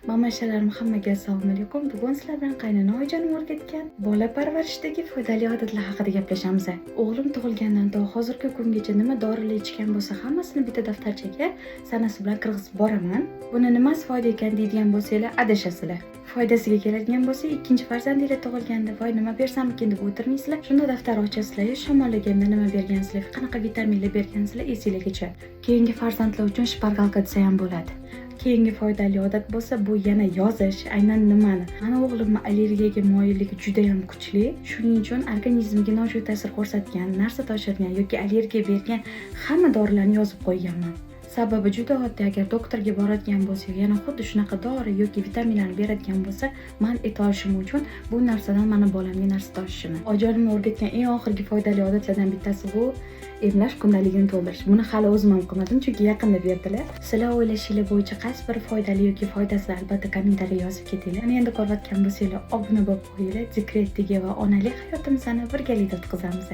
Mamashalarim hammaga assalomu alaykum. Bugun sizlar bilan qaynona oyijonim o'rgatgan bola parvarishdagi foydali odatlar haqida gaplashamiz. O'g'lim tug'ilgandan to hozirgi kungacha nima dorilar ichgan bo'lsa, hammasini bitta daftarchaga sanasi bilan kirgizib boraman. Buni nimasi foyda ekan deydigan bo'lsanglar, adashasizlar. Foydasiga keladigan bo'lsa, ikkinchi farzandinglar tug'ilganda voy nima bersamikin deb o'tirmaysizlar. Shunda daftar ochasizlar, shamollaganda nima bergansizlar, qanaqa vitaminlar bergansizlar esingizga tushadi. Keyingi farzandlar uchun shpargalka desa ham bo'ladi. Keyingi foydali odat bo'lsa, bu yana yozish, aynan nimani. Mana o'g'limni allergiyaga moyilligi juda ham kuchli. Shuning uchun organizmga nojo'ya ta'sir ko'rsatgan, narsa toshirgan yoki allergiya bergan hamma dorilarni yozib qo'yganman. Sababi juda oddiy, agar doktorga boradigan bo'lsak, yana xuddi shunaqa dori yoki vitaminlarni beradigan bo'lsa, man eta olishim uchun bu narsadan mana bolamga narsa toshishini. Ojonimni o'rgatgan eng oxirgi foydali odatlardan bittasi bu emlash kundaligini to'ldirish. Buni hali o'zim ham qilmadim, chunki yaqinda berdilar. Sizlar o'ylashinglar bo'yicha qaysi bir foydali yoki foydasiz, albatta kommentariy yozib ketinglar. Mana endi ko'rayotgan bo'lsanglar, obuna bo'lib qo'yinglar. Dekretdagi va onalik hayotimizni birgalikda o'tkazamiz.